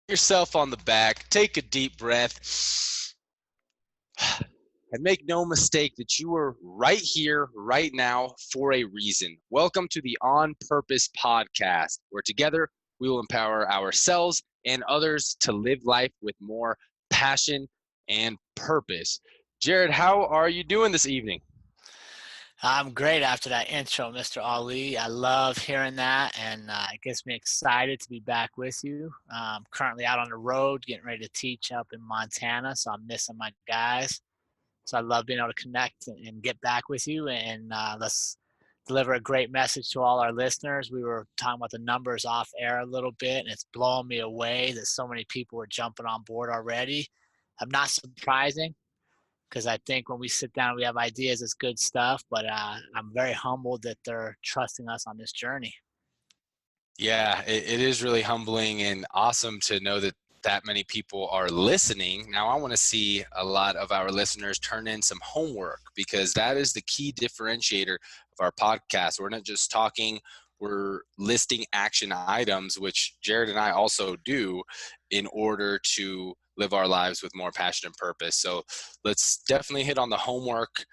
yourself on the back, take a deep breath, and make no mistake that you are right here, right now, for a reason. Welcome to the On Purpose podcast, where together we will empower ourselves and others to live life with more passion and purpose. Jared, how are you doing this evening? I'm great after that intro, Mr. Ali. I love hearing that, and it gets me excited to be back with you. Currently out on the road, getting ready to teach up in Montana, so I'm missing my guys. So I love being able to connect and get back with you, and let's deliver a great message to all our listeners. We were talking about the numbers off air a little bit, and it's blowing me away that so many people are jumping on board already. I'm not surprising because I think when we sit down, we have ideas. It's good stuff, but I'm very humbled that they're trusting us on this journey. Yeah, it is really humbling and awesome to know that that many people are listening. Now, I want to see a lot of our listeners turn in some homework because that is the key differentiator of our podcast. We're not just talking, we're listing action items, which Jared and I also do in order to live our lives with more passion and purpose. So let's definitely hit on the homework.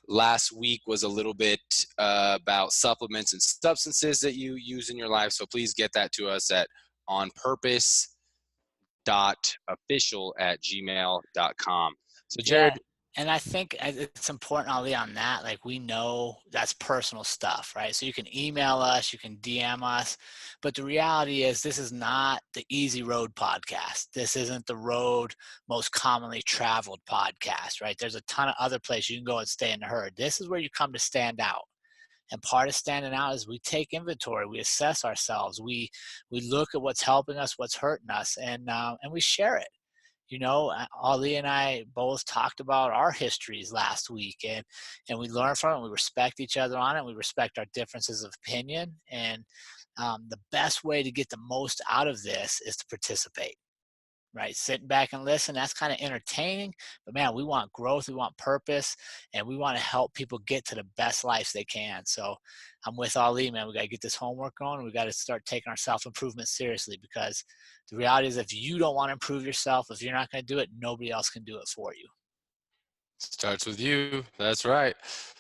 Last week was a little bit about supplements and substances that you use in your life. So please get that to us at onpurpose.official@gmail.com. So Yeah, Jared, and I think it's important, Ali, on that. Like, we know that's personal stuff, right? So you can email us, you can DM us, but the reality is this is not the Easy Road podcast. This isn't the road most commonly traveled podcast, right? There's a ton of other places you can go and stay in the herd. This is where you come to stand out. And part of standing out is we take inventory, we assess ourselves, we look at what's helping us, what's hurting us, and we share it. Ali and I both talked about our histories last week, and we learn from it. We respect each other on it. We respect our differences of opinion, and the best way to get the most out of this is to participate. Right, sitting back and listen, that's kind of entertaining, but man, we want growth, we want purpose, and we want to help people get to the best lives they can. So I'm with Ali, man. We got to get this homework going. We got to start taking our self-improvement seriously, because the reality is if you don't want to improve yourself, if you're not going to do it, nobody else can do it for you. starts with you. That's right.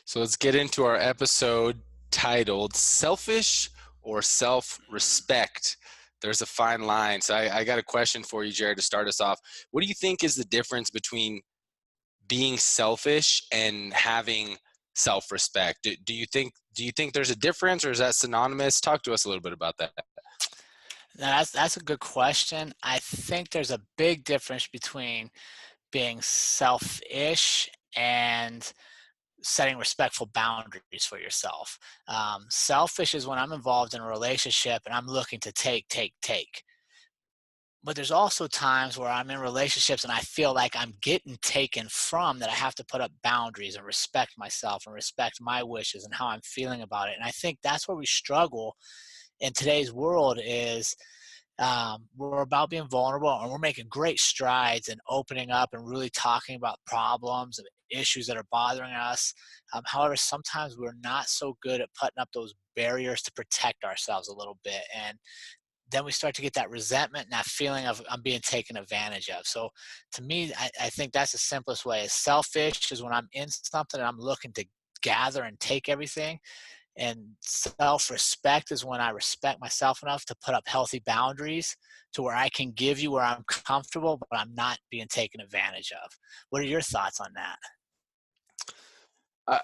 So let's get into our episode titled Selfish or Self-Respect. There's a fine line. So I got a question for you, Jared, to start us off. What do you think is the difference between being selfish and having self-respect? Do you think there's a difference, or is that synonymous? Talk to us a little bit about that. Now, that's a good question. I think there's a big difference between being selfish and setting respectful boundaries for yourself. Selfish is when I'm involved in a relationship and I'm looking to take, take, take. But there's also times where I'm in relationships and I feel like I'm getting taken from, that I have to put up boundaries and respect myself and respect my wishes and how I'm feeling about it. And I think that's where we struggle in today's world is we're about being vulnerable, and we're making great strides in opening up and really talking about problems and issues that are bothering us. However, sometimes we're not so good at putting up those barriers to protect ourselves a little bit. And then we start to get that resentment and that feeling of I'm being taken advantage of. So to me, I think that's the simplest way. Is selfish is when I'm in something and I'm looking to gather and take everything, and self-respect is when I respect myself enough to put up healthy boundaries to where I can give you where I'm comfortable, but I'm not being taken advantage of. What are your thoughts on that?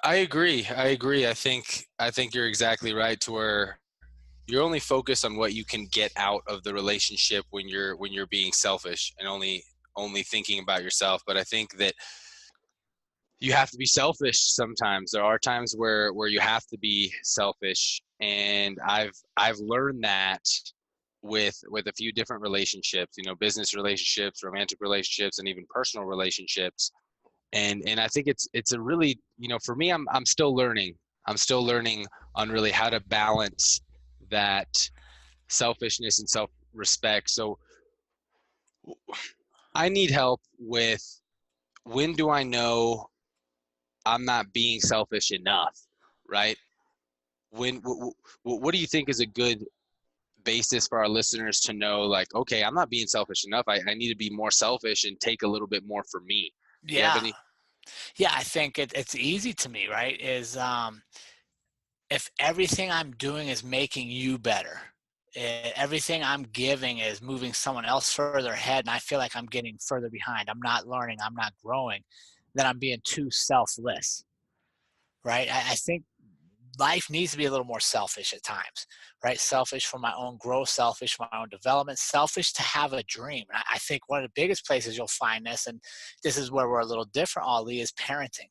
I agree. I agree. I think you're exactly right, to where you're only focused on what you can get out of the relationship when you're being selfish and only thinking about yourself. But I think that you have to be selfish sometimes. There are times where you have to be selfish, and I've learned that with a few different relationships, business relationships, romantic relationships, and even personal relationships. And I think it's a really, for me, I'm still learning. I'm still learning on really how to balance that selfishness and self-respect. So I need help with, when do I know I'm not being selfish enough, right? What do you think is a good basis for our listeners to know, like, okay, I'm not being selfish enough. I need to be more selfish and take a little bit more for me. Do you have Yeah. any? Yeah, I think it's easy to me, right? If everything I'm doing is making you better, everything I'm giving is moving someone else further ahead, and I feel like I'm getting further behind, I'm not learning, I'm not growing, then I'm being too selfless, right? I think life needs to be a little more selfish at times, right? Selfish for my own growth, selfish for my own development, selfish to have a dream. And I think one of the biggest places you'll find this, and this is where we're a little different, Ali, is parenting,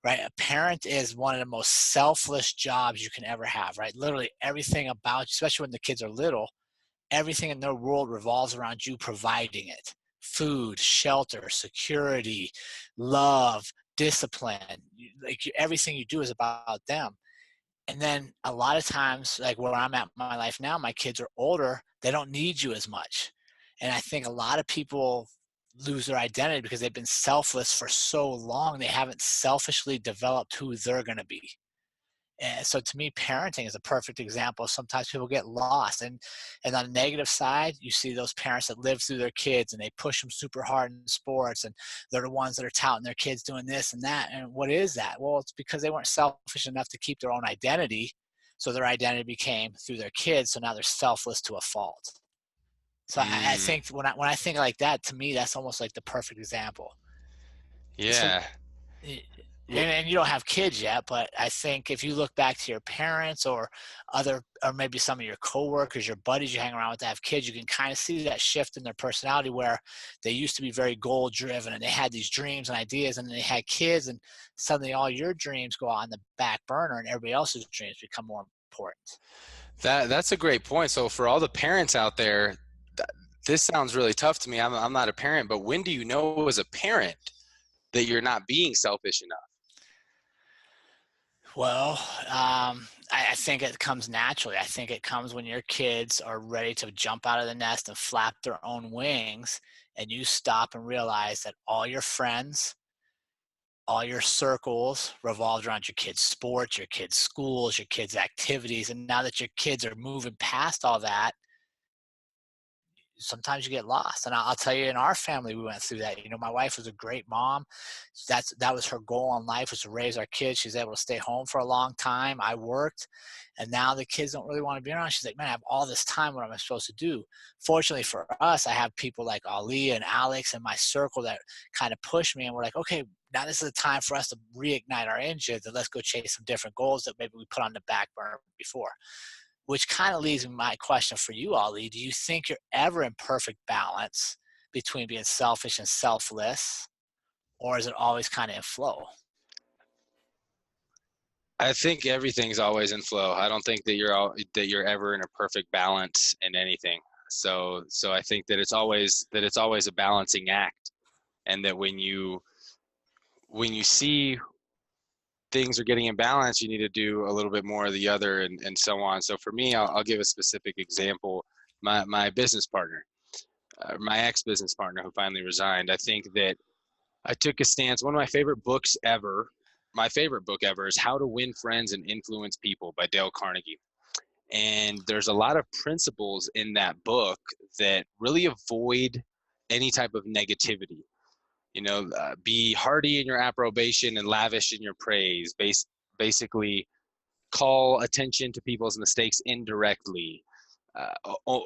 right? A parent is one of the most selfless jobs you can ever have, right? Literally everything about you, especially when the kids are little, everything in their world revolves around you providing it. Food, shelter, security, love, discipline. Everything you do is about them. And then a lot of times, like where I'm at in my life now, my kids are older, they don't need you as much. And I think a lot of people lose their identity because they've been selfless for so long, they haven't selfishly developed who they're going to be. And so to me, parenting is a perfect example. Sometimes people get lost. And on the negative side, you see those parents that live through their kids and they push them super hard in sports, and they're the ones that are touting their kids doing this and that. And what is that? Well, it's because they weren't selfish enough to keep their own identity. So their identity became through their kids. So now they're selfless to a fault. So I Mm, think when I think like that, to me, that's almost like the perfect example. So yeah. and you don't have kids yet, but I think if you look back to your parents or maybe some of your coworkers, your buddies you hang around with that have kids, you can kind of see that shift in their personality where they used to be very goal driven and they had these dreams and ideas, and then they had kids, and suddenly all your dreams go on the back burner and everybody else's dreams become more important. That's a great point. So for all the parents out there, this sounds really tough to me. I'm not a parent, but when do you know as a parent that you're not being selfish enough? Well, I think it comes naturally. I think it comes when your kids are ready to jump out of the nest and flap their own wings, and you stop and realize that all your friends, all your circles revolved around your kids' sports, your kids' schools, your kids' activities. And now that your kids are moving past all that, sometimes you get lost. And I'll tell you, in our family, we went through that. My wife was a great mom. That was her goal in life, was to raise our kids. She's able to stay home for a long time. I worked, and now the kids don't really want to be around. She's like, man, I have all this time. What am I supposed to do? Fortunately for us, I have people like Ali and Alex in my circle that kind of push me, and we're like, okay, now this is the time for us to reignite our engines and let's go chase some different goals that maybe we put on the back burner before. Which kind of leaves me my question for you, Ali. Do you think you're ever in perfect balance between being selfish and selfless, or is it always kind of in flow? I think everything's always in flow. I don't think that you're ever in a perfect balance in anything. So I think that it's always a balancing act, and that when you see things are getting in balance, you need to do a little bit more of the other, and so on. So for me, I'll give a specific example. My business partner, my ex-business partner who finally resigned, I think that I took a stance. One of my favorite books ever, my favorite book ever, is How to Win Friends and Influence People by Dale Carnegie. And there's a lot of principles in that book that really avoid any type of negativity. Be hearty in your approbation and lavish in your praise. Basically, call attention to people's mistakes indirectly.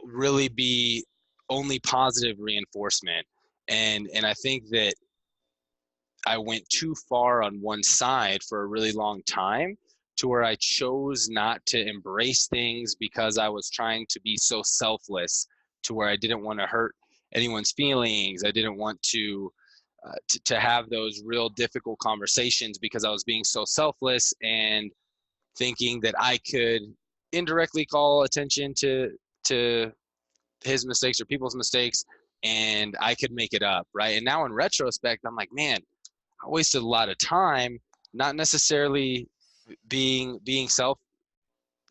Really be only positive reinforcement. And I think that I went too far on one side for a really long time, to where I chose not to embrace things because I was trying to be so selfless, to where I didn't want to hurt anyone's feelings. I didn't want to have those real difficult conversations because I was being so selfless and thinking that I could indirectly call attention to his mistakes or people's mistakes, and I could make it up, right? And now in retrospect, I'm like, man, I wasted a lot of time, not necessarily being self,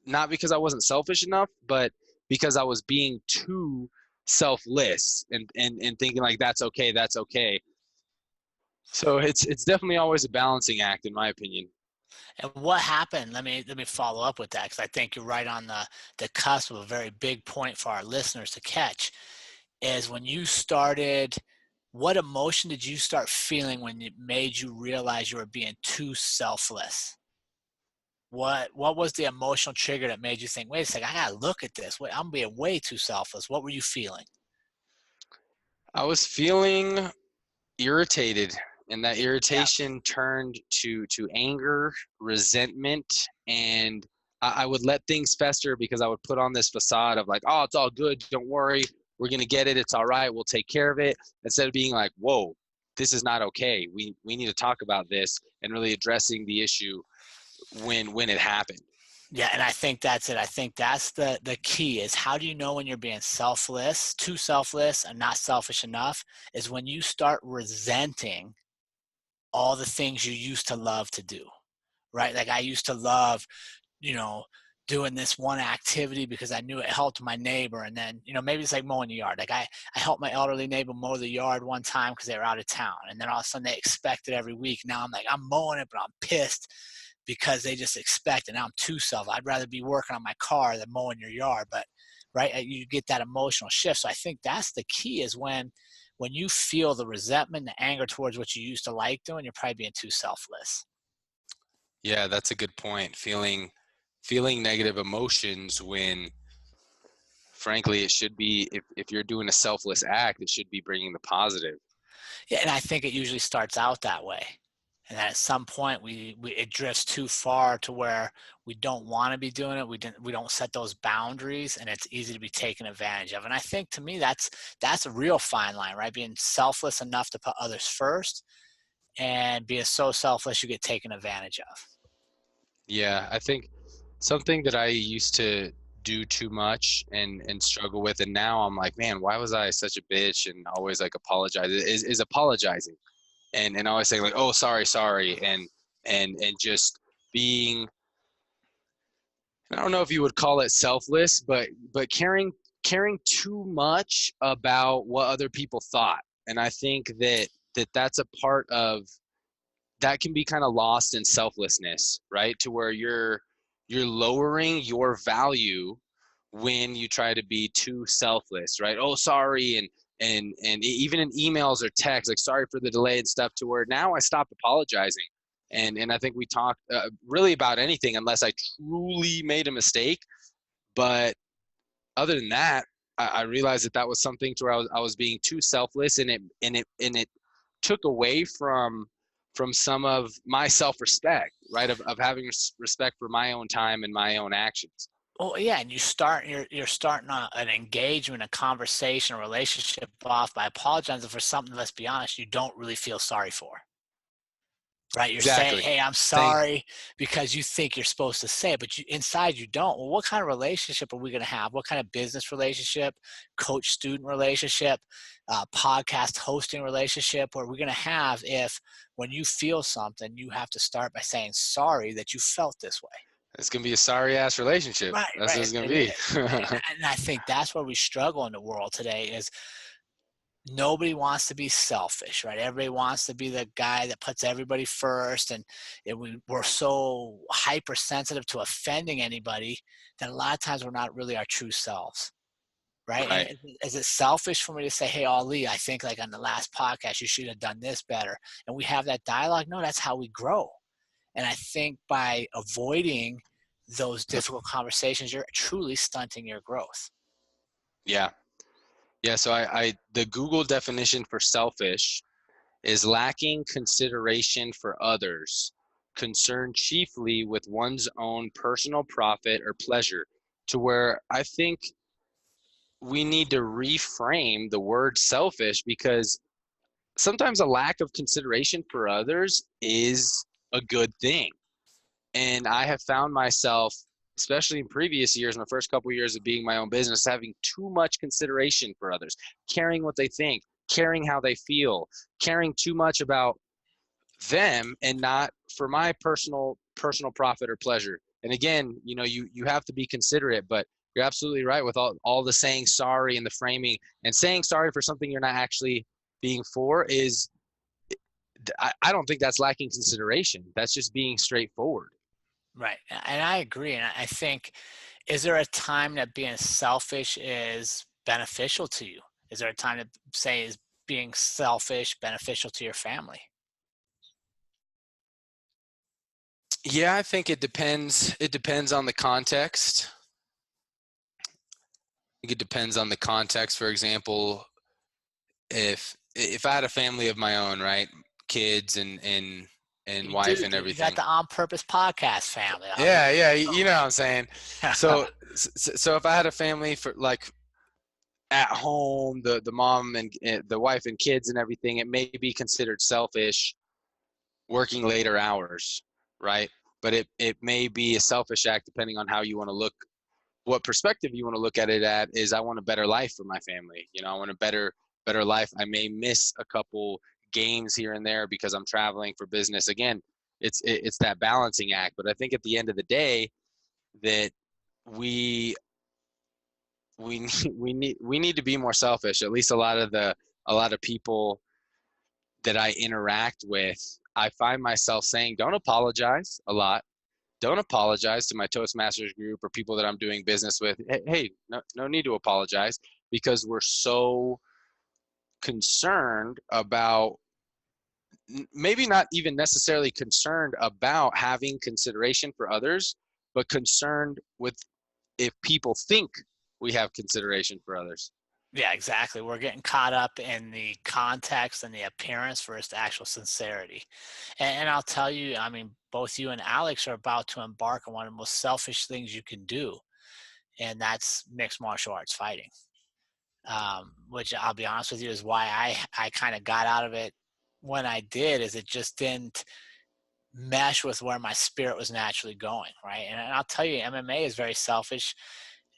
not because I wasn't selfish enough, but because I was being too selfless, and thinking like, that's okay, that's okay. So it's definitely always a balancing act, in my opinion. And what happened? Let me follow up with that because I think you're right on the cusp of a very big point for our listeners to catch. Is when you started, what emotion did you start feeling when it made you realize you were being too selfless? What was the emotional trigger that made you think, wait a second, I gotta look at this. Wait, I'm being way too selfless. What were you feeling? I was feeling irritated, and that Yeah. irritation turned to anger, resentment, and I would let things fester because I would put on this facade of like, oh, it's all good, don't worry, we're gonna get it, it's all right, we'll take care of it, instead of being like, whoa, this is not okay. We need to talk about this and really addressing the issue when it happened. Yeah, and I think that's it. I think that's the key is how do you know when you're being selfless, too selfless and not selfish enough is when you start resenting all the things you used to love to do, right? Like I used to love, you know, doing this one activity because I knew it helped my neighbor. And then, maybe it's like mowing the yard. Like I helped my elderly neighbor mow the yard one time because they were out of town. And then all of a sudden they expect it every week. Now I'm like, I'm mowing it, but I'm pissed because they just expect it. Now I'm too self. I'd rather be working on my car than mowing your yard. But right, you get that emotional shift. So I think that's the key is when you feel the resentment, the anger towards what you used to like doing, you're probably being too selfless. Yeah, that's a good point. Feeling negative emotions when frankly it should be, if you're doing a selfless act, it should be bringing the positive. Yeah, and I think it usually starts out that way. And then at some point we it drifts too far to where we don't want to be doing it. We don't set those boundaries and it's easy to be taken advantage of. And I think to me that's a real fine line, right? Being selfless enough to put others first and being so selfish you get taken advantage of. Yeah, I think something that I used to do too much and struggle with, and now I'm like, man, why was I such a bitch and always like apologize, is apologizing, and always saying like, oh, sorry, and just being, I don't know if you would call it selfless, but caring too much about what other people thought. And I think that's a part of that can be kind of lost in selflessness, right? To where you're lowering your value when you try to be too selfless, right? Oh, sorry, and even in emails or texts, like sorry for the delay and stuff. To where now I stopped apologizing, and I think we talked really about anything unless I truly made a mistake. But other than that, I realized that was something to where I was being too selfless, and it took away from some of my self-respect, right? Of having respect for my own time and my own actions. Well, yeah, and you're starting an engagement, a conversation, a relationship off by apologizing for something, let's be honest, you don't really feel sorry for. Right, you're saying, Exactly. "Hey, I'm Saying sorry," because you think you're supposed to say it, but inside you don't. Well, what kind of relationship are we gonna have? What kind of business relationship, coach-student relationship, podcast hosting relationship are we gonna have if when you feel something, you have to start by saying sorry that you felt this way? it's gonna be a sorry ass relationship. Right, That's what right, it's gonna it be. is, and I think that's where we struggle in the world today is nobody wants to be selfish, right? Everybody wants to be the guy that puts everybody first, and we're so hypersensitive to offending anybody that a lot of times we're not really our true selves, right? And Right. is it selfish for me to say, "Hey, Ali, I think like on the last podcast you should have done this better," and we have that dialogue? No, that's how we grow. And I think by avoiding those difficult conversations, you're truly stunting your growth. Yeah. Yeah. So I the Google definition for selfish is lacking consideration for others, concerned chiefly with one's own personal profit or pleasure. To where I think we need to reframe the word selfish, because sometimes a lack of consideration for others is a good thing. And I have found myself, especially in previous years, my first couple of years of being my own business, having too much consideration for others, caring what they think, caring how they feel, caring too much about them and not for my personal profit or pleasure. And again, you have to be considerate, but you're absolutely right with all the saying sorry and the framing, and saying sorry for something you're not actually being for is, I don't think that's lacking consideration. That's just being straightforward. Right. And I agree. And I think, is there a time that being selfish is beneficial to you? Is there a time that say is being selfish beneficial to your family? Yeah, I think it depends. It depends on the context. I think it depends on the context. For example, if I had a family of my own, right, kids and You wife do, and dude. You got everything. the On Purpose podcast family. I was Yeah, yeah, you know what I'm saying. like, So if I had a family for like at home, the mom and the wife and kids and everything, it may be considered selfish working later hours, right? But it may be a selfish act depending on how you want to look, what perspective you want to look at it at. Is I want a better life for my family. You know, I want a better life. I may miss a couple games here and there because I'm traveling for business. Again, it's that balancing act. But I think at the end of the day, that we we need to be more selfish. At least a lot of people that I interact with, I find myself saying, don't apologize a lot. Don't apologize to my Toastmasters group or people that I'm doing business with. Hey, no need to apologize, because we're so concerned about, maybe not even necessarily concerned about having consideration for others, but concerned with if people think we have consideration for others. yeah, exactly. We're getting caught up in the context and the appearance versus the actual sincerity. And I'll tell you, I mean, both you and Alex are about to embark on one of the most selfish things you can do, and that's mixed martial arts fighting. Which I'll be honest with you is why I kind of got out of it when I did, is it just didn't mesh with where my spirit was naturally going, right? And I'll tell you, MMA is very selfish,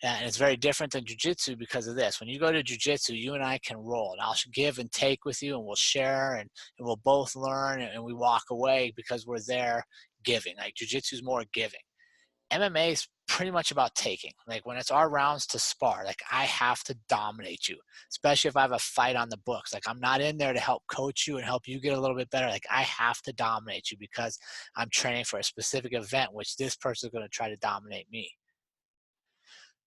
and it's very different than jujitsu because of this. When you go to jujitsu, you and I can roll, and I'll give and take with you, and we'll share, and we'll both learn, and we walk away because we're there giving. Like jujitsu is more giving. MMA is pretty much about taking. Like when it's our rounds to spar, like I have to dominate you, especially if I have a fight on the books. Like I'm not in there to help coach you and help you get a little bit better. Like I have to dominate you because I'm training for a specific event, which this person is going to try to dominate me.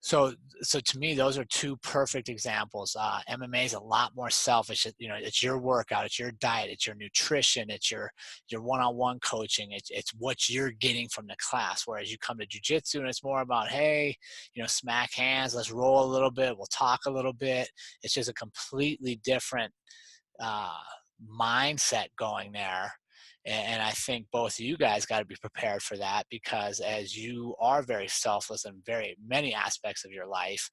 So, so to me, those are two perfect examples. MMA is a lot more selfish. You know, it's your workout, it's your diet, it's your nutrition, it's your one-on-one coaching. It's what you're getting from the class. Whereas you come to jujitsu and it's more about, hey, you know, smack hands, let's roll a little bit, we'll talk a little bit. It's just a completely different uh, mindset going there. And I think both of you guys got to be prepared for that, because as you are very selfless in very many aspects of your life,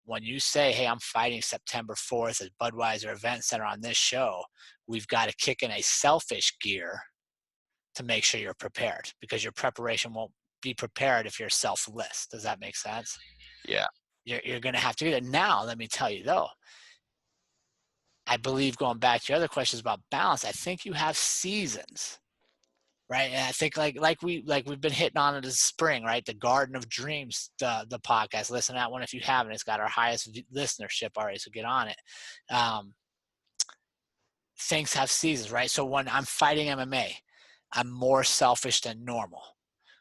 when you say, hey, I'm fighting September 4th at Budweiser Event Center on this show, we've got to kick in a selfish gear to make sure you're prepared, because your preparation won't be prepared if you're selfless. Does that make sense? Yeah. You're going to have to do that. Now, let me tell you though, I believe, going back to your other questions about balance, I think you have seasons, right? And I think like we've been hitting on it this spring, right? The Garden of Dreams, the podcast. Listen to that one if you haven't. It's got our highest listenership already, so get on it. Um, Things have seasons, right? So when I'm fighting MMA, I'm more selfish than normal.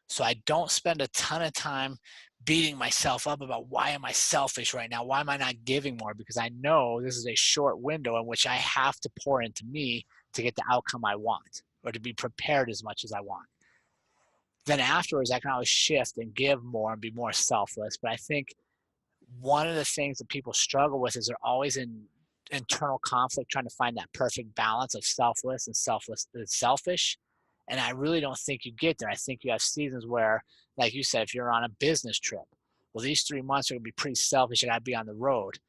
So I don't spend a ton of time beating myself up about why am I selfish right now? Why am I not giving more? Because I know this is a short window in which I have to pour into me to get the outcome I want, or to be prepared as much as I want. Then afterwards, I can always shift and give more and be more selfless. But I think one of the things that people struggle with is they're always in internal conflict trying to find that perfect balance of selfless and selfish. And I really don't think you get there. I think you have seasons where, like you said, if you're on a business trip, well, these 3 months are going to be pretty selfish. I got to be on the road,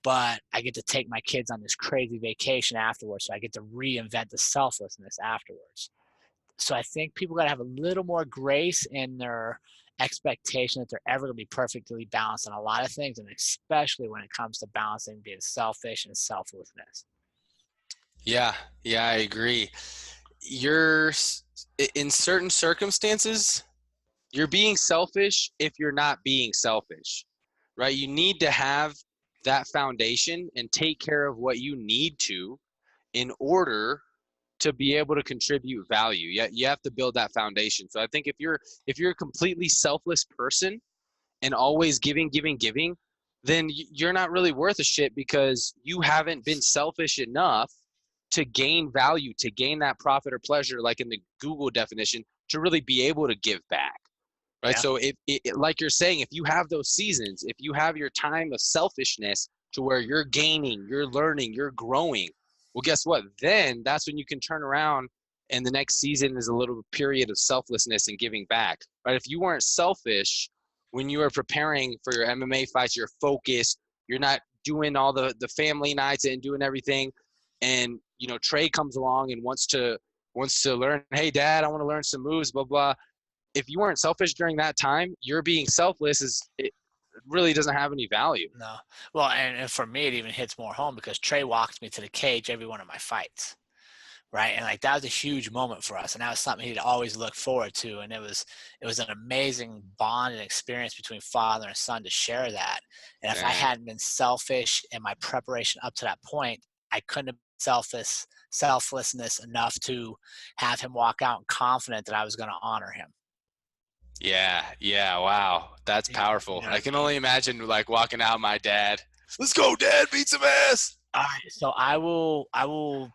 but I get to take my kids on this crazy vacation afterwards. So I get to reinvent the selflessness afterwards. So I think people got to have a little more grace in their expectation that they're ever going to be perfectly balanced on a lot of things, and especially when it comes to balancing being selfish and selflessness. Yeah, yeah, I agree. You're in certain circumstances, you're being selfish if you're not being selfish, right? You need to have that foundation and take care of what you need to in order to be able to contribute value. You have to build that foundation. So I think if you're a completely selfless person and always giving, then you're not really worth a shit, because you haven't been selfish enough to gain value, to gain that profit or pleasure, like in the Google definition, to really be able to give back. Right. Yeah. So like you're saying, if you have those seasons, if you have your time of selfishness to where you're gaining, you're learning, you're growing, well, guess what? Then that's when you can turn around, and the next season is a little period of selflessness and giving back. Right. If you weren't selfish when you were preparing for your MMA fights, you're focused, you're not doing all the family nights and doing everything. And, Trey comes along and wants to learn, hey, Dad, I want to learn some moves, blah, blah. If you weren't selfish during that time, you're being selfless. It really doesn't have any value. No. Well, and for me, it even hits more home because Trey walked me to the cage every one of my fights. Right. And like, that was a huge moment for us. And that was something he'd always look forward to. And it was an amazing bond and experience between father and son to share that. And if I hadn't been selfish in my preparation up to that point, I couldn't have been selflessness enough to have him walk out confident that I was going to honor him. Yeah. Wow. That's powerful. I can only imagine like walking out, my dad, let's go, Dad, beat some ass. All right, so I will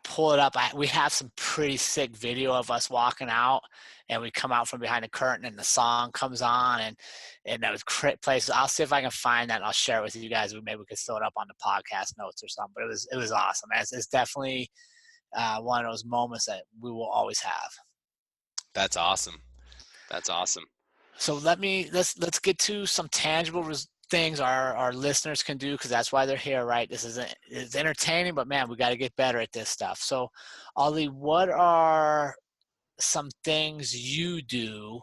pull it up. We have some pretty sick video of us walking out, and we come out from behind the curtain, and the song comes on, and that was places. I'll see if I can find that, and I'll share it with you guys. Maybe we could throw it up on the podcast notes or something. But it was awesome. It's definitely one of those moments that we will always have. That's awesome. So let's get to some tangible things our listeners can do, because that's why they're here, right? It's entertaining, but man, we got to get better at this stuff. So Ollie, what are some things you do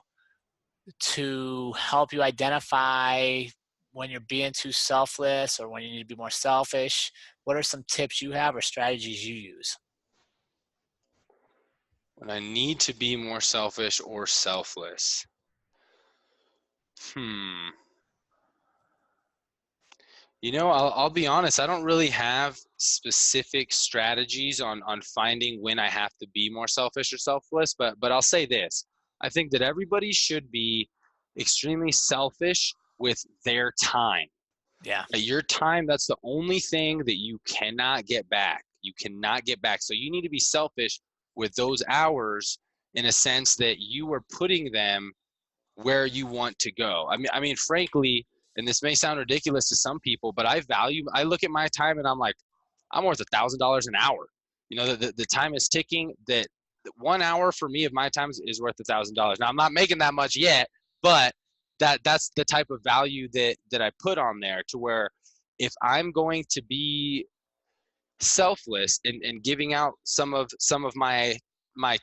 to help you identify when you're being too selfless or when you need to be more selfish? What are some tips you have or strategies you use? When I need to be more selfish or selfless. I'll be honest. I don't really have specific strategies on finding when I have to be more selfish or selfless, but I'll say this. I think that everybody should be extremely selfish with their time. Yeah. Your time, that's the only thing that you cannot get back. You cannot get back. So you need to be selfish with those hours in a sense that you are putting them where you want to go. I mean, frankly, and this may sound ridiculous to some people, but I look at my time and I'm like, I'm worth $1,000 an hour. The time is ticking. That 1 hour for me of my time is worth $1,000. Now I'm not making that much yet, but that's the type of value that I put on there, to where if I'm going to be selfless and giving out some of my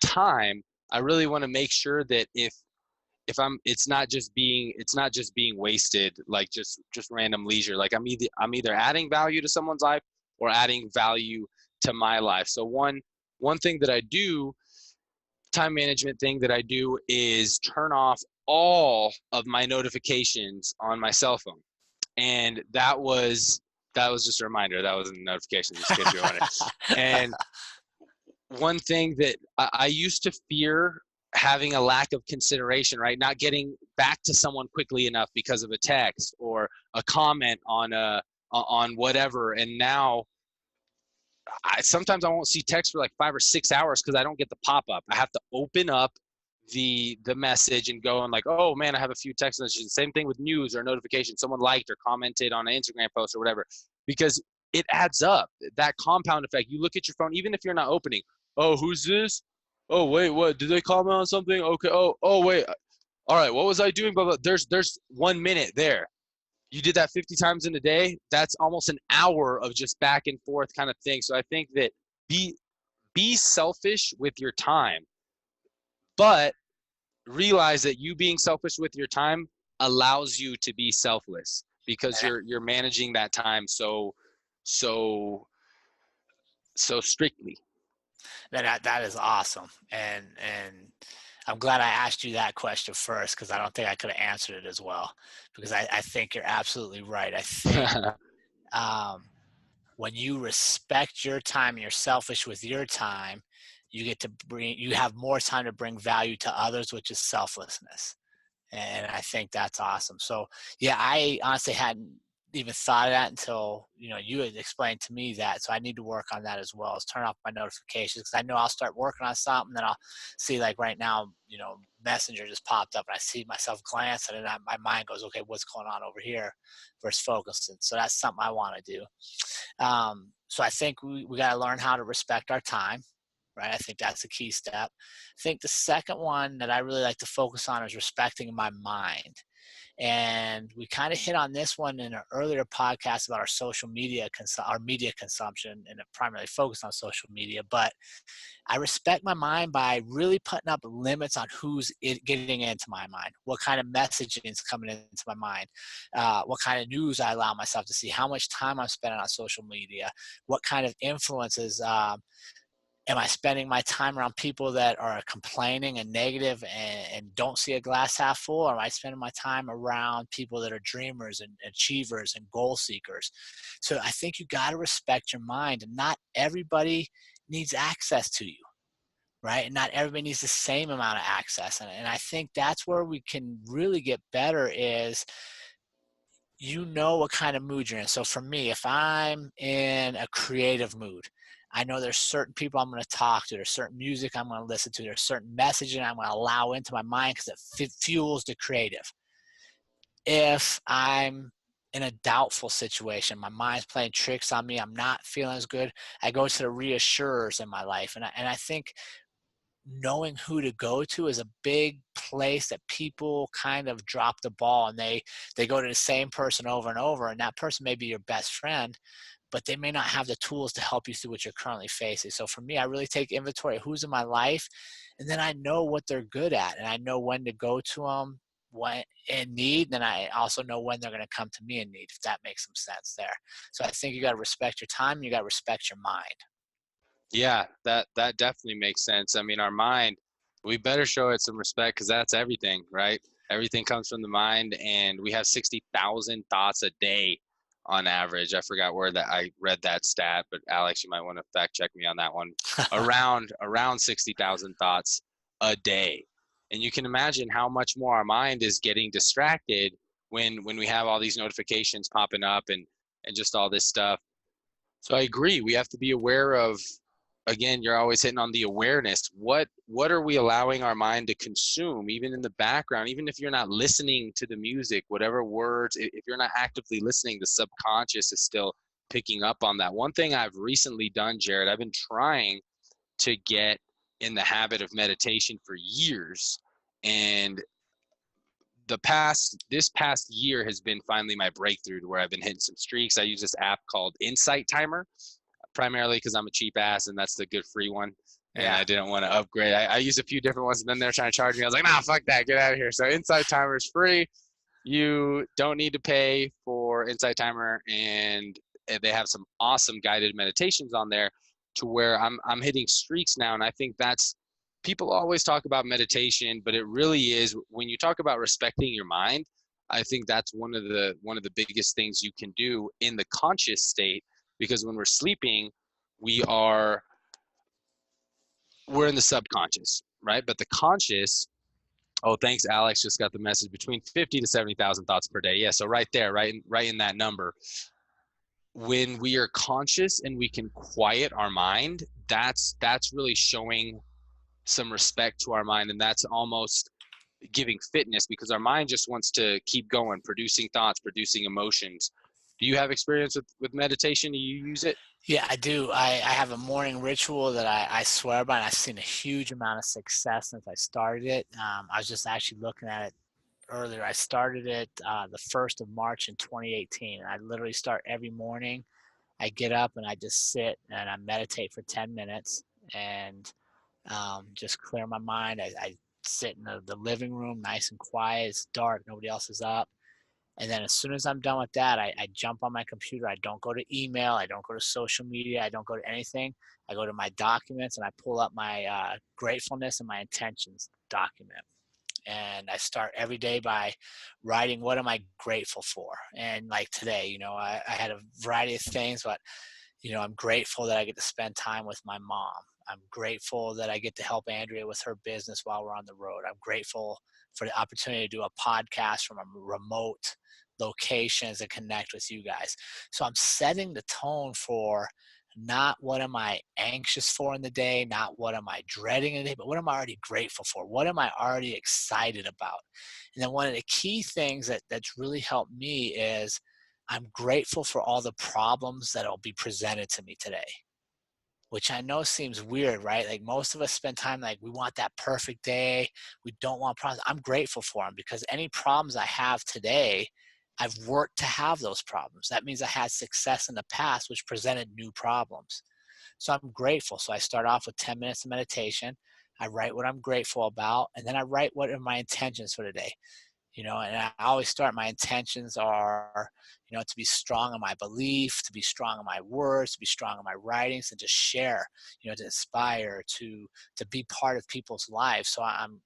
time, I really want to make sure that if it's not just being wasted, like just random leisure. Like I'm either adding value to someone's life or adding value to my life. So one thing that I do, time management thing that I do, is turn off all of my notifications on my cell phone. And that was just a reminder. That was a notification, just in case you're wondering. And one thing that I used to fear, having a lack of consideration, right? Not getting back to someone quickly enough because of a text or a comment on whatever. And now sometimes I won't see text for like 5 or 6 hours because I don't get the pop-up. I have to open up the message and go and like, oh man, I have a few text messages. Same thing with news or notifications. Someone liked or commented on an Instagram post or whatever, because it adds up. That compound effect. You look at your phone, even if you're not opening. Oh, who's this? Oh, wait, what? Did they comment on something? Okay. Oh, wait. All right. What was I doing? Blah, blah. There's 1 minute there. You did that 50 times in a day. That's almost an hour of just back and forth kind of thing. So I think that be selfish with your time, but realize that you being selfish with your time allows you to be selfless, because you're managing that time so strictly. That is awesome. And I'm glad I asked you that question first, because I don't think I could have answered it as well, because I think you're absolutely right. I think when you respect your time and you're selfish with your time, you have more time to bring value to others, which is selflessness. And I think that's awesome. So yeah, I honestly hadn't even thought of that until you had explained to me that. So I need to work on that as well, is turn off my notifications, because I know I'll start working on something, then I'll see, like right now, Messenger just popped up and I see myself glancing, and my mind goes, okay, what's going on over here, versus focusing. So that's something I want to do. So I think we got to learn how to respect our time, right? I think that's a key step. I think the second one that I really like to focus on is respecting my mind. And we kind of hit on this one in an earlier podcast about our social media, our media consumption, and it primarily focused on social media. But I respect my mind by really putting up limits on who's getting into my mind, what kind of messaging is coming into my mind, what kind of news I allow myself to see, how much time I'm spending on social media, what kind of influences am I spending my time around people that are complaining and negative and don't see a glass half full? Or am I spending my time around people that are dreamers and achievers and goal seekers? So I think you got to respect your mind, and not everybody needs access to you, right? And not everybody needs the same amount of access. And I think that's where we can really get better is, what kind of mood you're in. So for me, if I'm in a creative mood, I know there's certain people I'm going to talk to, there's certain music I'm going to listen to, there's certain messaging I'm going to allow into my mind because it fuels the creative. If I'm in a doubtful situation, my mind's playing tricks on me, I'm not feeling as good, I go to the reassurers in my life. And I think knowing who to go to is a big place that people kind of drop the ball, and they go to the same person over and over, and that person may be your best friend, but they may not have the tools to help you through what you're currently facing. So for me, I really take inventory of who's in my life, and then I know what they're good at, and I know when to go to them when in need, and I also know when they're going to come to me in need, if that makes some sense there. So I think you got to respect your time, you got to respect your mind. Yeah, that definitely makes sense. I mean, our mind, we better show it some respect, because that's everything, right? Everything comes from the mind, and we have 60,000 thoughts a day on average. I forgot where that I read that stat, but Alex, you might want to fact check me on that one. Around 60,000 thoughts a day. And you can imagine how much more our mind is getting distracted when we have all these notifications popping up and just all this stuff. So I agree. We have to be aware of, again, you're always hitting on the awareness. What are we allowing our mind to consume, even in the background, even if you're not listening to the music, whatever words, if you're not actively listening, the subconscious is still picking up on that. One thing I've recently done, Jared, I've been trying to get in the habit of meditation for years. And this past year has been finally my breakthrough, to where I've been hitting some streaks. I use this app called Insight Timer, primarily because I'm a cheap ass and that's the good free one. And I didn't want to upgrade. I used a few different ones, and then they're trying to charge me. I was like, nah, fuck that, get out of here. So Insight Timer is free. You don't need to pay for Insight Timer, and they have some awesome guided meditations on there, to where I'm hitting streaks now. And I think that's, people always talk about meditation, but it really is, when you talk about respecting your mind, I think that's one of the biggest things you can do in the conscious state. Because when we're sleeping, we're in the subconscious, right? But the conscious, oh, thanks, Alex, just got the message, between 50 to 70,000 thoughts per day. Yeah, so right there, right in that number. When we are conscious and we can quiet our mind, that's really showing some respect to our mind, and that's almost giving fitness, because our mind just wants to keep going, producing thoughts, producing emotions. Do you have experience with meditation? Do you use it? Yeah, I do. I have a morning ritual that I swear by, and I've seen a huge amount of success since I started it. I was just actually looking at it earlier. I started it the 1st of March in 2018. I literally start every morning. I get up and I just sit and I meditate for 10 minutes and just clear my mind. I sit in the living room, nice and quiet. It's dark. Nobody else is up. And then as soon as I'm done with that, I jump on my computer. I don't go to email. I don't go to social media. I don't go to anything. I go to my documents and I pull up my gratefulness and my intentions document. And I start every day by writing, what am I grateful for? And like today, I had a variety of things, but I'm grateful that I get to spend time with my mom. I'm grateful that I get to help Andrea with her business while we're on the road. I'm grateful for the opportunity to do a podcast from a remote locations and connect with you guys. So I'm setting the tone for not what am I anxious for in the day, not what am I dreading in the day, but what am I already grateful for? What am I already excited about? And then one of the key things that's really helped me is I'm grateful for all the problems that'll be presented to me today, which I know seems weird, right? Like most of us spend time like we want that perfect day. We don't want problems. I'm grateful for them because any problems I have today, I've worked to have those problems. That means I had success in the past, which presented new problems. So I'm grateful. So I start off with 10 minutes of meditation. I write what I'm grateful about, and then I write what are my intentions for the day. And I always start, my intentions are, to be strong in my belief, to be strong in my words, to be strong in my writings, and to share, to inspire, to be part of people's lives. So I'm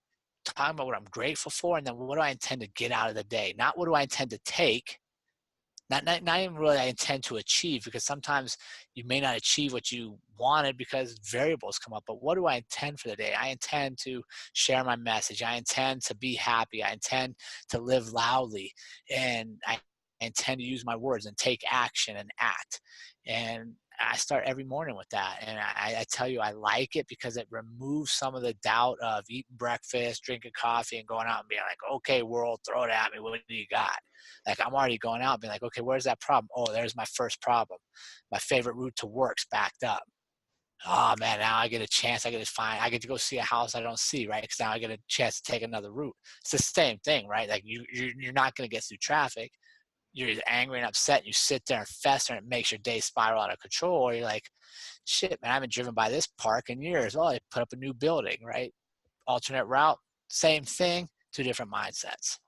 talking about what I'm grateful for, and then what do I intend to get out of the day? Not what do I intend to take, not even really I intend to achieve, because sometimes you may not achieve what you wanted because variables come up. But what do I intend for the day? I intend to share my message. I intend to be happy. I intend to live loudly, and I intend to use my words and take action and act. And I start every morning with that. And I tell you, I like it because it removes some of the doubt of eating breakfast, drinking coffee, and going out and being like, okay, world, throw it at me. What do you got? Like I'm already going out and being like, okay, where's that problem? Oh, there's my first problem. My favorite route to work's backed up. Oh man, now I get a chance. I get to go see a house I don't see, right? Because now I get a chance to take another route. It's the same thing, right? Like you're not going to get through traffic. You're either angry and upset, and you sit there and fester, and it makes your day spiral out of control. Or you're like, shit, man, I haven't driven by this park in years. Oh, they put up a new building, right? Alternate route, same thing, two different mindsets.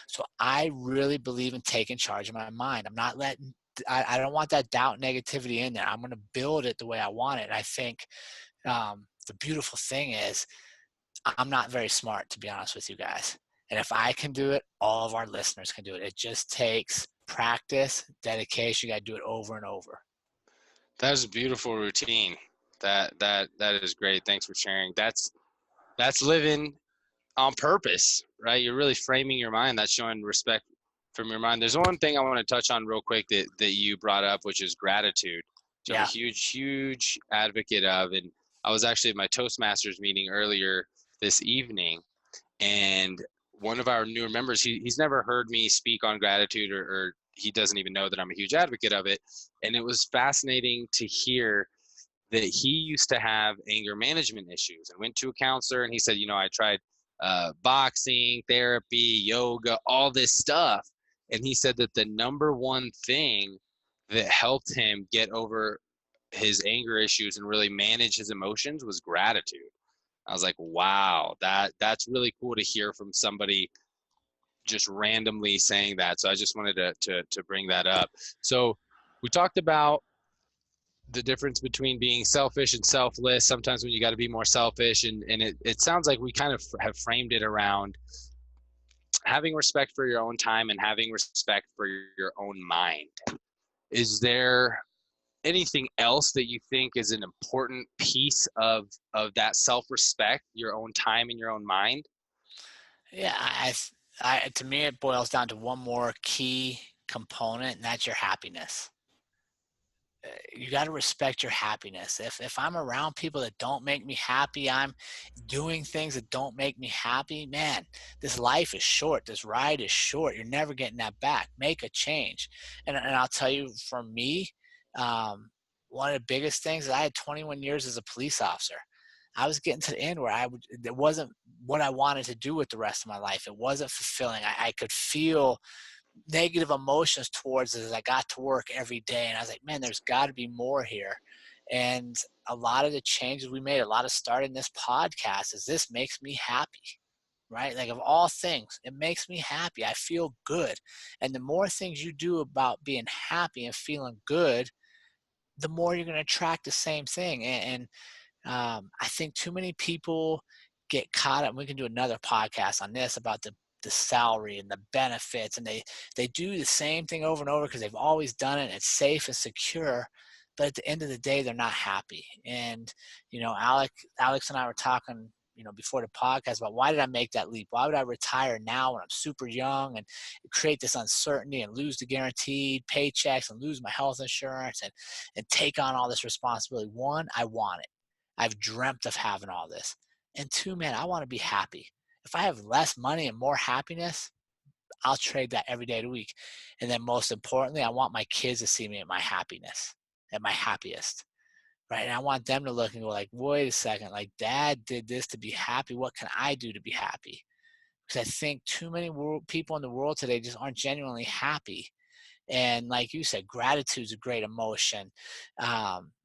So I really believe in taking charge of my mind. I'm not letting, I don't want that doubt, negativity in there. I'm going to build it the way I want it. And I think the beautiful thing is I'm not very smart, to be honest with you guys. And if I can do it, all of our listeners can do it. It just takes practice, dedication. You got to do it over and over. That is a beautiful routine. That is great. Thanks for sharing. That's living on purpose, right? You're really framing your mind. That's showing respect from your mind. There's one thing I want to touch on real quick that you brought up, which is gratitude, which I'm a huge advocate of. And I was actually at my Toastmasters meeting earlier this evening, and one of our newer members, he's never heard me speak on gratitude, or he doesn't even know that I'm a huge advocate of it. And it was fascinating to hear that he used to have anger management issues and went to a counselor, and he said, I tried boxing, therapy, yoga, all this stuff. And he said that the number one thing that helped him get over his anger issues and really manage his emotions was gratitude. I was like, wow, that's really cool to hear from somebody just randomly saying that. So I just wanted to bring that up. So we talked about the difference between being selfish and selfless. Sometimes when you got to be more selfish, and it sounds like we kind of have framed it around having respect for your own time and having respect for your own mind. Is there anything else that you think is an important piece of that self-respect, your own time and your own mind? Yeah, to me, it boils down to one more key component, and that's your happiness. You got to respect your happiness. If I'm around people that don't make me happy, I'm doing things that don't make me happy, man, this life is short. This ride is short. You're never getting that back. Make a change. And I'll tell you, for me, one of the biggest things is I had 21 years as a police officer. I was getting to the end where it wasn't what I wanted to do with the rest of my life. It wasn't fulfilling. I could feel negative emotions towards it as I got to work every day. And I was like, man, there's got to be more here. And a lot of the changes we made, a lot of starting this podcast is this makes me happy, right? Like of all things, it makes me happy. I feel good. And the more things you do about being happy and feeling good, the more you're going to attract the same thing. I think too many people get caught up. We can do another podcast on this about the salary and the benefits, and they do the same thing over and over because they've always done it. And it's safe and secure, but at the end of the day, they're not happy. And, Alex and I were talking, before the podcast about why did I make that leap? Why would I retire now when I'm super young and create this uncertainty and lose the guaranteed paychecks and lose my health insurance and take on all this responsibility? One, I want it. I've dreamt of having all this. And two, man, I want to be happy. If I have less money and more happiness, I'll trade that every day of the week. And then most importantly, I want my kids to see me at my happiness, at my happiest. Right. And I want them to look and go like, wait a second, like dad did this to be happy. What can I do to be happy? Because I think too many people in the world today just aren't genuinely happy. And like you said, gratitude's a great emotion.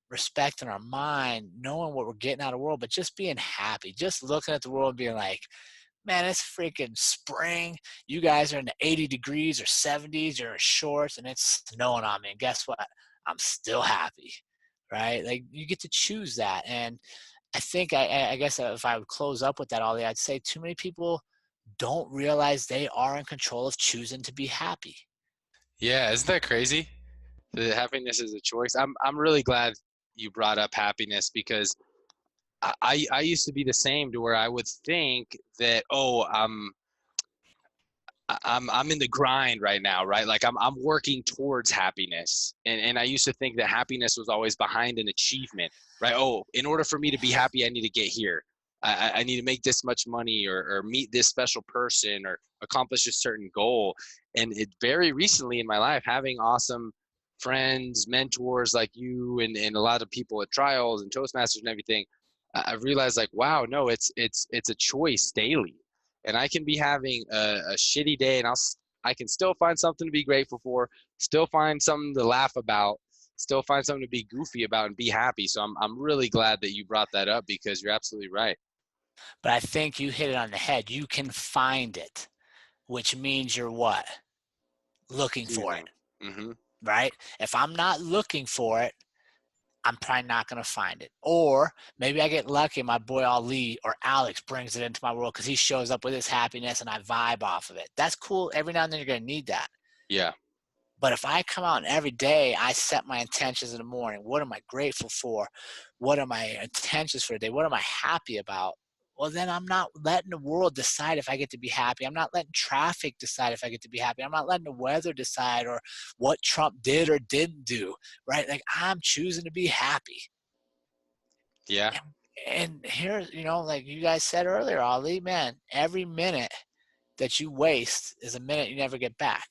Respect in our mind, knowing what we're getting out of the world, but just being happy, just looking at the world and being like, man, it's freaking spring. You guys are in the 80 degrees or 70s, you're in shorts and it's snowing on me. And guess what? I'm still happy, right? Like you get to choose that. And I think, I guess if I would close up with that, Ollie, I'd say too many people don't realize they are in control of choosing to be happy. Yeah, isn't that crazy? The happiness is a choice. I'm really glad you brought up happiness because I used to be the same to where I would think that, oh, I'm in the grind right now, right? Like I'm working towards happiness. And I used to think that happiness was always behind an achievement, right? Oh, in order for me to be happy, I need to get here. I need to make this much money or meet this special person or accomplish a certain goal. And it very recently in my life, having awesome friends, mentors like you and a lot of people at trials and Toastmasters and everything, I've realized like, wow, no, it's a choice daily. And I can be having a shitty day and I can still find something to be grateful for, still find something to laugh about, still find something to be goofy about and be happy. So I'm really glad that you brought that up because you're absolutely right. But I think you hit it on the head. You can find it, which means you're what? Looking for it, Choosing. Mm-hmm. right? If I'm not looking for it, I'm probably not going to find it. Or maybe I get lucky and my boy Ali or Alex brings it into my world because he shows up with his happiness and I vibe off of it. That's cool. Every now and then you're going to need that. Yeah. But if I come out and every day I set my intentions in the morning, what am I grateful for? What are my intentions for the day? What am I happy about? Well, then I'm not letting the world decide if I get to be happy. I'm not letting traffic decide if I get to be happy. I'm not letting the weather decide or what Trump did or didn't do, right? Like I'm choosing to be happy. Yeah. And here, like you guys said earlier, Ali, man, every minute that you waste is a minute you never get back.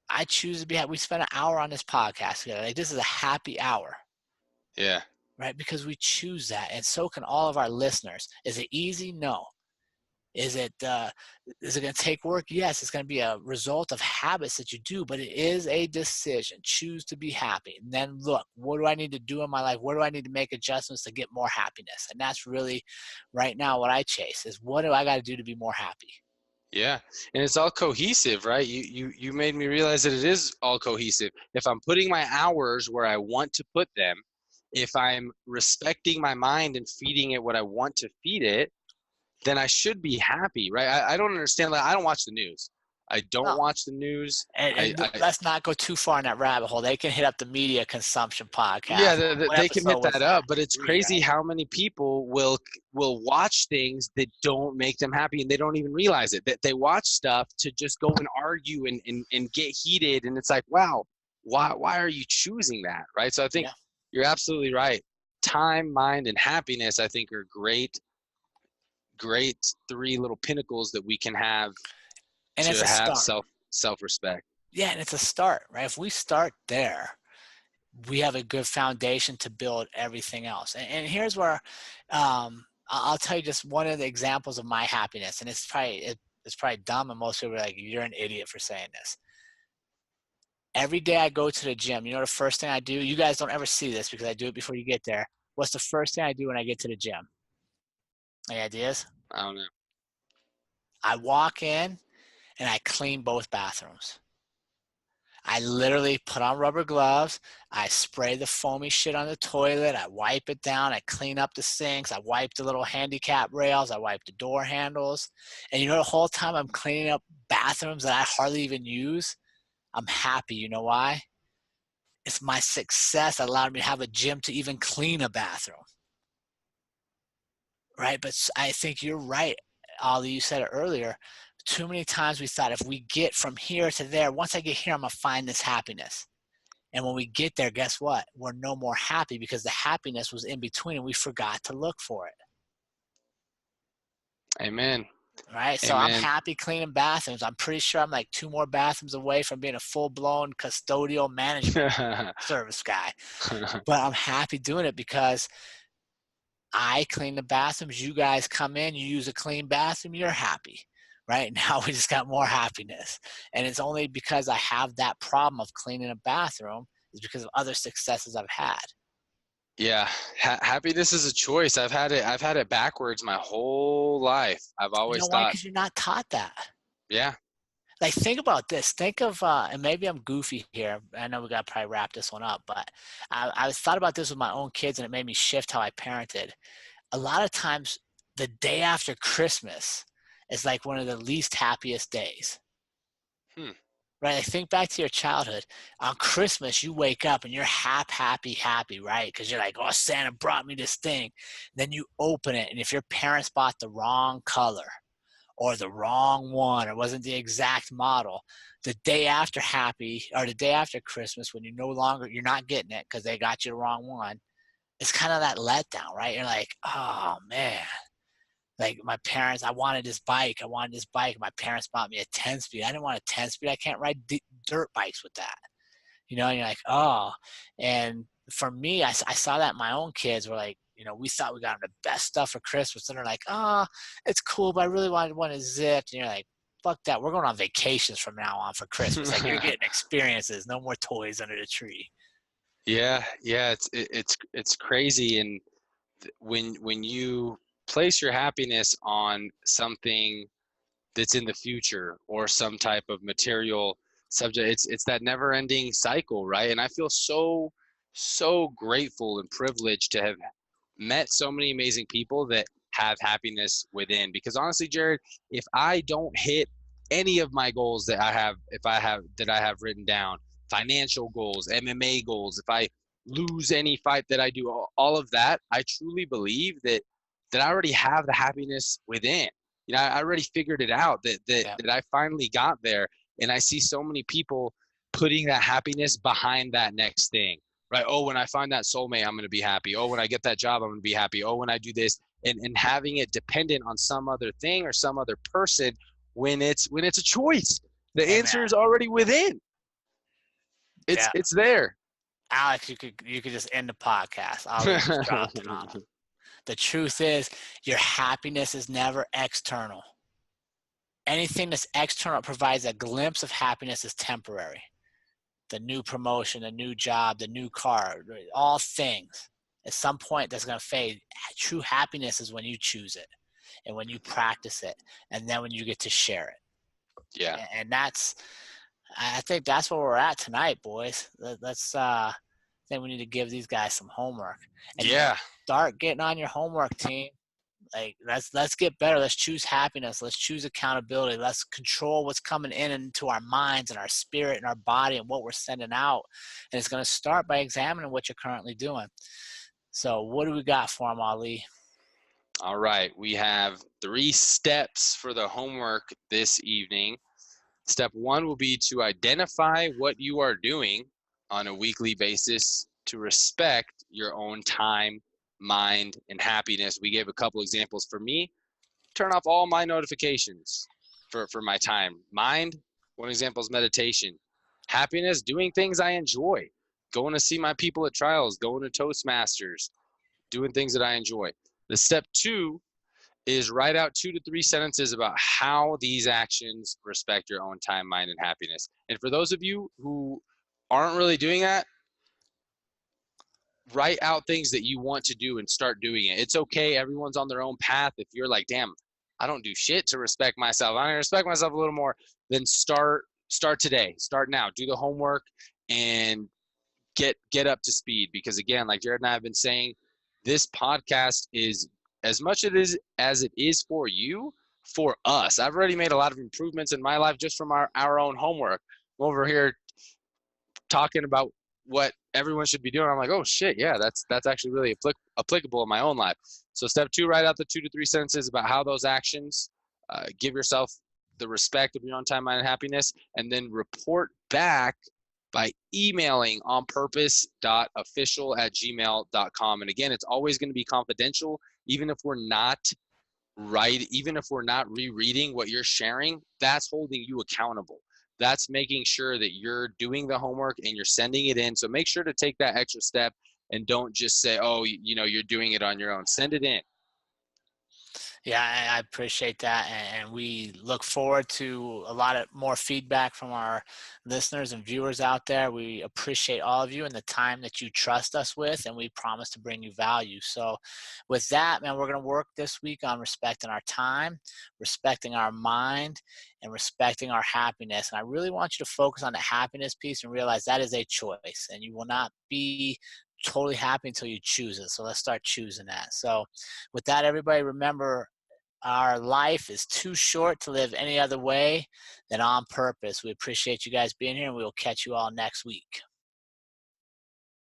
I choose to be happy. We spent an hour on this podcast together. Like this is a happy hour. Yeah. Right? Because we choose that. And so can all of our listeners. Is it easy? No. Is it going to take work? Yes, it's going to be a result of habits that you do, but it is a decision. Choose to be happy. And then look, what do I need to do in my life? Where do I need to make adjustments to get more happiness? And that's really right now what I chase is what do I got to do to be more happy? Yeah. And it's all cohesive, right? You made me realize that it is all cohesive. If I'm putting my hours where I want to put them, if I'm respecting my mind and feeding it what I want to feed it, then I should be happy, right? I don't understand. Like, I don't watch the news. I don't No. watch the news. And let's not go too far in that rabbit hole. They can hit up the media consumption podcast. Yeah, What they can episode hit was that that? up, but it's 3, crazy right? how many people will watch things that don't make them happy and they don't even realize it. That they watch stuff to just go and argue and get heated, and it's like, wow, why are you choosing that, right? So I think Yeah. you're absolutely right. Time, mind, and happiness, I think, are great three little pinnacles that we can have And it's to a have start. self-respect. Yeah, and it's a start, right? If we start there, we have a good foundation to build everything else. And here's where I'll tell you just one of the examples of my happiness. And it's probably dumb, and most people are like, "You're an idiot for saying this." Every day I go to the gym. You know the first thing I do? You guys don't ever see this because I do it before you get there. What's the first thing I do when I get to the gym? Any ideas? I don't know. I walk in and I clean both bathrooms. I literally put on rubber gloves. I spray the foamy shit on the toilet. I wipe it down. I clean up the sinks. I wipe the little handicap rails. I wipe the door handles. And the whole time I'm cleaning up bathrooms that I hardly even use, I'm happy. You know why? It's my success that allowed me to have a gym to even clean a bathroom, right? But I think you're right, Ollie. You said it earlier. Too many times we thought if we get from here to there, once I get here, I'm gonna find this happiness. And when we get there, guess what? We're no more happy because the happiness was in between and we forgot to look for it. Amen. Right. So I'm Amen. happy cleaning bathrooms. I'm pretty sure I'm like 2 more bathrooms away from being a full blown custodial management service guy. But I'm happy doing it because I clean the bathrooms. You guys come in, you use a clean bathroom, you're happy. Right now, we just got more happiness. And it's only because I have that problem of cleaning a bathroom is because of other successes I've had. Yeah, happiness is a choice. I've had it backwards my whole life. I've You know always why? thought, Because you're not taught that. yeah. Like, think about this. Think of, and maybe I'm goofy here. I know we got to probably wrap this one up, but I thought about this with my own kids and it made me shift how I parented. A lot of times, the day after Christmas is like one of the least happiest days. Hmm. Right? Like, think back to your childhood. On Christmas, you wake up and you're happy, right? Because you're like, oh, Santa brought me this thing. Then you open it, and if your parents bought the wrong color or the wrong one or wasn't the exact model, the day after the day after Christmas, when you're not getting it because they got you the wrong one, it's kind of that letdown, right? You're like, oh man, like my parents, I wanted this bike. My parents bought me a 10 speed. I didn't want a 10 speed. I can't ride dirt bikes with that. And you're like, oh. And for me, I saw that my own kids were like, we thought we got them the best stuff for Christmas. And they're like, oh, it's cool, but I really wanted one of zipped. And you're like, fuck that. We're going on vacations from now on for Christmas. Like, you're getting experiences, no more toys under the tree. Yeah, it's crazy. And when you place your happiness on something that's in the future or some type of material subject, it's that never ending cycle, right? And I feel so grateful and privileged to have met so many amazing people that have happiness within, because honestly, Jared, if I don't hit any of my goals that I have written down, financial goals, MMA goals, if I lose any fight that I do, all of that, I truly believe that I already have the happiness within. I already figured it out, Yeah. that I finally got there. And I see so many people putting that happiness behind that next thing, right? Oh, when I find that soulmate, I'm going to be happy. Oh, when I get that job, I'm going to be happy. Oh, when I do this, and having it dependent on some other thing or some other person when it's a choice. The Hey, answer man. is already within. Yeah. It's there. Alex, you could just end the podcast. I'll just drop it on them. The truth is, your happiness is never external. Anything that's external provides a glimpse of happiness is temporary. The new promotion, the new job, the new car, all things. At some point, that's going to fade. True happiness is when you choose it and when you practice it, and then when you get to share it. Yeah. And I think that's where we're at tonight, boys. I think we need to give these guys some homework. And Yeah. start getting on your homework, team. Like, let's get better. Let's choose happiness. Let's choose accountability. Let's control what's coming in into our minds and our spirit and our body and what we're sending out. And it's going to start by examining what you're currently doing. So what do we got for them, Ali? All right. We have 3 steps for the homework this evening. Step 1 will be to identify what you are doing on a weekly basis to respect your own time, mind, and happiness. We gave a couple examples. For me, turn off all my notifications for my time. Mind, one example is meditation. Happiness, doing things I enjoy. Going to see my people at trials, going to Toastmasters, doing things that I enjoy. The step 2 is write out 2 to 3 sentences about how these actions respect your own time, mind, and happiness. And for those of you who aren't really doing that, write out things that you want to do and start doing it. It's okay. Everyone's on their own path. If you're like, damn, I don't do shit to respect myself, I'm going to respect myself a little more, then start today. Start now. Do the homework and get up to speed. Because again, like Jared and I have been saying, this podcast is as much as it is for you, for us. I've already made a lot of improvements in my life just from our own homework. I'm over here talking about what everyone should be doing. I'm like, oh shit, yeah, that's actually really applicable in my own life. So step 2, write out the 2 to 3 sentences about how those actions give yourself the respect of your own time, mind, and happiness, and then report back by emailing onpurpose.official@gmail.com. And again, it's always going to be confidential, even if we're not even if we're not rereading what you're sharing. That's holding you accountable. That's making sure that you're doing the homework and you're sending it in. So make sure to take that extra step and don't just say, oh, you're doing it on your own. Send it in. Yeah, I appreciate that, and we look forward to a lot of more feedback from our listeners and viewers out there. We appreciate all of you and the time that you trust us with, and we promise to bring you value. So, with that, man, we're going to work this week on respecting our time, respecting our mind, and respecting our happiness. And I really want you to focus on the happiness piece and realize that is a choice, and you will not be totally happy until you choose it. So let's start choosing that. So with that, everybody, remember our life is too short to live any other way than on purpose. We appreciate you guys being here, and we will catch you all next week.